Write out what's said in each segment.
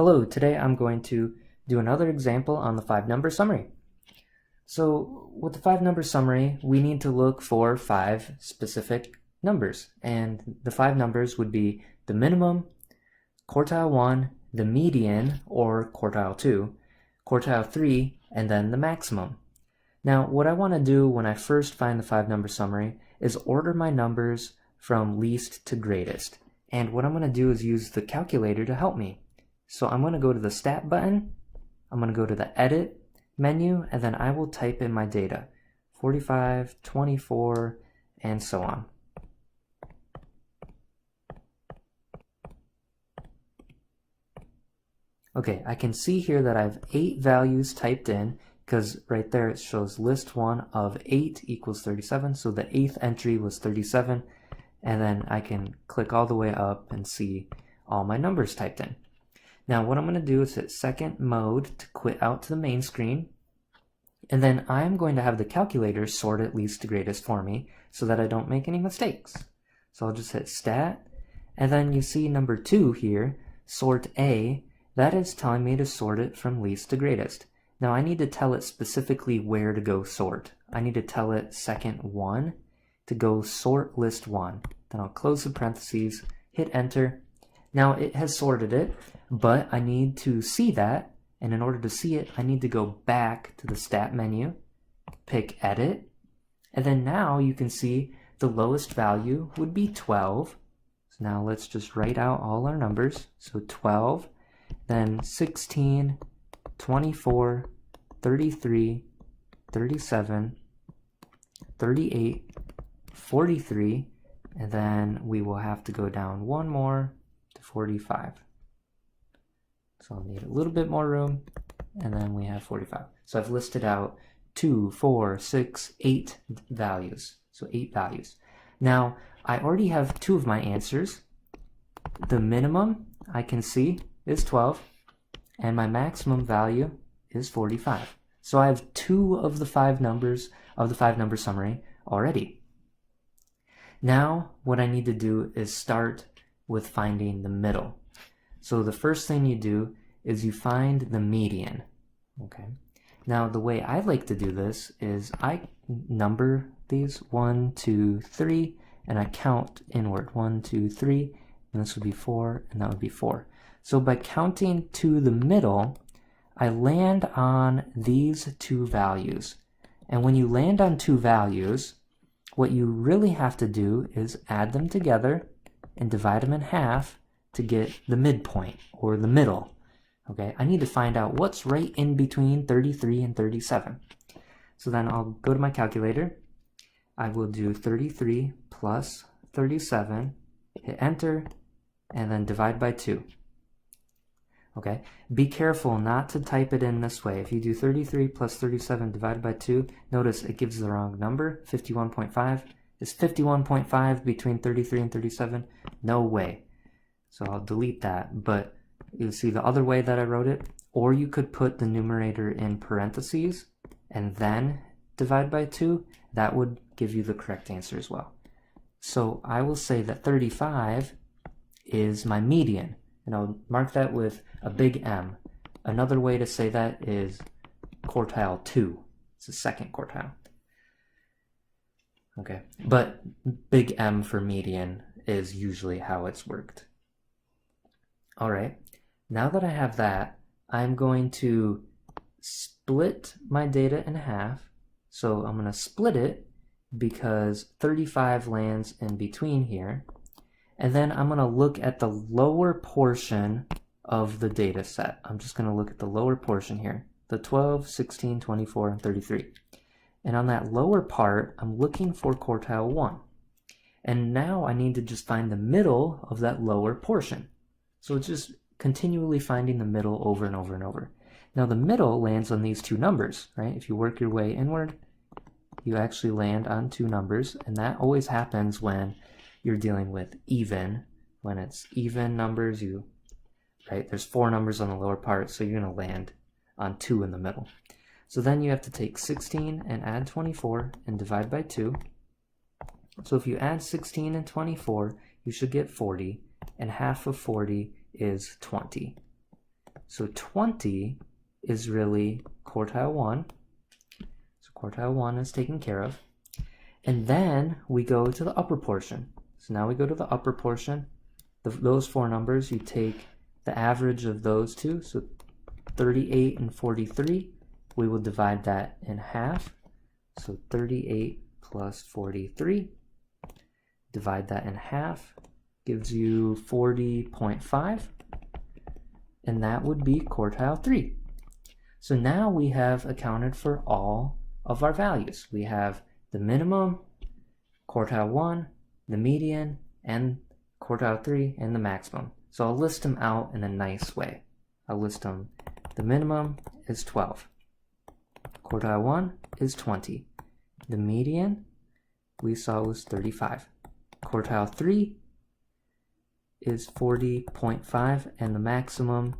Hello, today I'm going to do another example on the 5-number summary. So with the 5-number summary, we need to look for 5 specific numbers, and the 5 numbers would be the minimum, quartile 1, the median, or quartile 2, quartile 3, and then the maximum. Now what I want to do when I first find the 5-number summary is order my numbers from least to greatest, and what I'm going to do is use the calculator to help me. So I'm going to go to the Stat button, I'm going to go to the Edit menu, and then I will type in my data, 45, 24, and so on. Okay, I can see here that I have 8 values typed in, because right there it shows list 1 of 8 equals 37, so the 8th entry was 37, and then I can click all the way up and see all my numbers typed in. Now what I'm going to do is hit second mode to quit out to the main screen, and then I'm going to have the calculator sort it least to greatest for me so that I don't make any mistakes. So I'll just hit Stat, and then you see number 2 here, Sort A, that is telling me to sort it from least to greatest. Now I need to tell it specifically where to go sort. I need to tell it second 1 to go sort list 1. Then I'll close the parentheses, hit enter. Now it has sorted it, but I need to see that, and in order to see it, I need to go back to the Stat menu, pick Edit, and then now you can see the lowest value would be 12. So now let's just write out all our numbers. So 12, then 16, 24, 33, 37, 38, 43, and then we will have to go down one more to 45. So I'll need a little bit more room, and then we have 45. So I've listed out 2, 4, 6, 8 values. So 8 values. Now I already have 2 of my answers. The minimum I can see is 12, and my maximum value is 45. So I have 2 of the 5 numbers of the 5-number summary already. Now what I need to do is start with finding the middle. So the first thing you do is you find the median. Okay. Now the way I like to do this is I number these 1, 2, 3, and I count inward 1, 2, 3, and this would be 4, and that would be 4. So by counting to the middle, I land on these 2 values. And when you land on 2 values, what you really have to do is add them together and divide them in half to get the midpoint, or the middle. Okay, I need to find out what's right in between 33 and 37. So then I'll go to my calculator. I will do 33 plus 37, hit enter, and then divide by 2. Okay, be careful not to type it in this way. If you do 33 plus 37 divided by 2, notice it gives the wrong number, 51.5. Is 51.5 between 33 and 37? No way. So I'll delete that, but you'll see the other way that I wrote it, or you could put the numerator in parentheses and then divide by 2. That would give you the correct answer as well. So I will say that 35 is my median, and I'll mark that with a big M. Another way to say that is quartile 2. It's the second quartile. Okay, but big M for median is usually how it's worked. Alright, now that I have that, I'm going to split my data in half. So I'm going to split it because 35 lands in between here. And then I'm going to look at the lower portion of the data set. I'm just going to look at the lower portion here, the 12, 16, 24, and 33. And on that lower part, I'm looking for quartile 1. And now I need to just find the middle of that lower portion. So it's just continually finding the middle over and over and over. Now the middle lands on these 2 numbers, right? If you work your way inward, you actually land on 2 numbers, and that always happens when you're dealing with even. When it's even numbers, right? There's 4 numbers on the lower part, so you're going to land on 2 in the middle. So then you have to take 16 and add 24 and divide by 2. So if you add 16 and 24, you should get 40, and half of 40 is 20. So 20 is really quartile 1. So quartile 1 is taken care of. And then we go to the upper portion. So now we go to the upper portion. Those four numbers, you take the average of those two. So 38 and 43, we will divide that in half. So 38 plus 43, divide that in half, gives you 40.5. And that would be quartile 3. So now we have accounted for all of our values. We have the minimum, quartile 1, the median, and quartile 3, and the maximum. So I'll list them out in a nice way. I'll list them. The minimum is 12. Quartile 1 is 20. The median we saw was 35. Quartile 3 is 40.5, and the maximum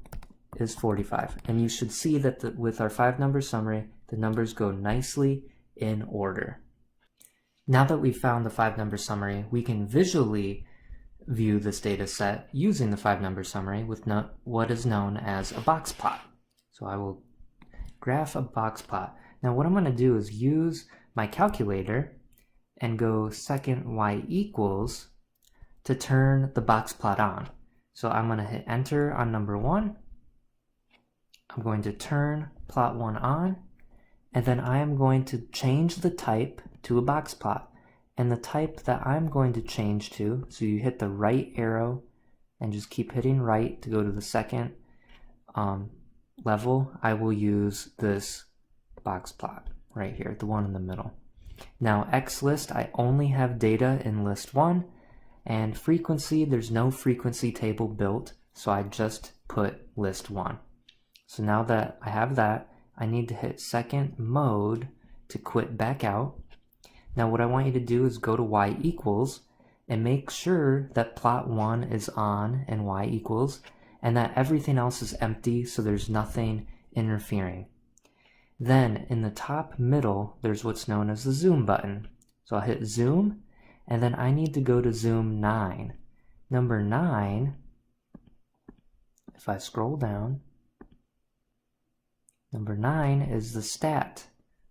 is 45. And you should see that with our 5-number summary, the numbers go nicely in order. Now that we've found the 5-number summary, we can visually view this data set using the 5-number summary with what is known as a box plot. So I will graph a box plot. Now what I'm going to do is use my calculator and go second y equals to turn the box plot on. So I'm going to hit enter on number 1. I'm going to turn plot 1 on, and then I am going to change the type to a box plot. And the type that I'm going to change to, so you hit the right arrow and just keep hitting right to go to the second level, I will use this box plot right here, the one in the middle. Now XList, I only have data in list 1, and frequency, there's no frequency table built, so I just put list 1. So now that I have that, I need to hit second mode to quit back out. Now what I want you to do is go to y equals and make sure that plot 1 is on and y equals, and that everything else is empty so there's nothing interfering. Then in the top middle, there's what's known as the zoom button. So I'll hit zoom, and then I need to go to zoom 9. Number 9, if I scroll down, number 9 is the stat,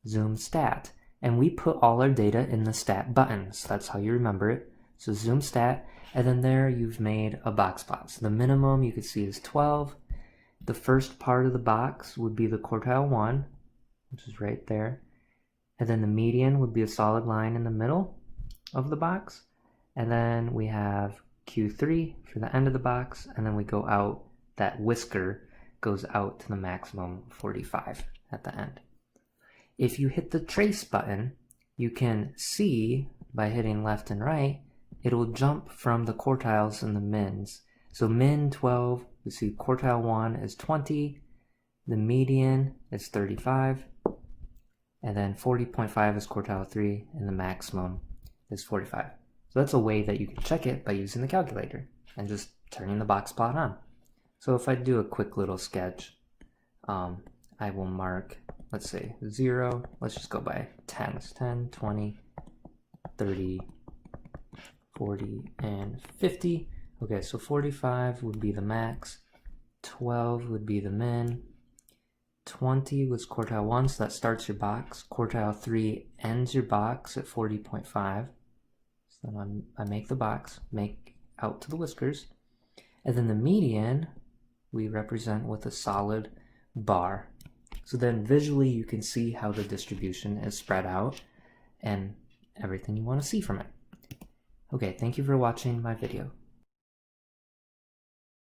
zoom stat. And we put all our data in the stat button, so that's how you remember it. So zoom stat, and then there you've made a box plot. So the minimum you can see is 12. The first part of the box would be the quartile 1, which is right there. And then the median would be a solid line in the middle of the box. And then we have Q3 for the end of the box, and then we go out, that whisker goes out to the maximum 45 at the end. If you hit the trace button, you can see by hitting left and right, it will jump from the quartiles and the mins. So min 12, we see quartile 1 is 20, the median is 35, and then 40.5 is quartile 3, and the maximum is 45. So that's a way that you can check it by using the calculator and just turning the box plot on. So if I do a quick little sketch, I will mark, let's say 0, let's just go by 10s, 10, 20, 30, 40, and 50. Okay, so 45 would be the max, 12 would be the min, 20 was quartile 1, so that starts your box, quartile 3 ends your box at 40.5, so then I make the box, make out to the whiskers, and then the median we represent with a solid bar. So then visually you can see how the distribution is spread out and everything you want to see from it. Okay, thank you for watching my video.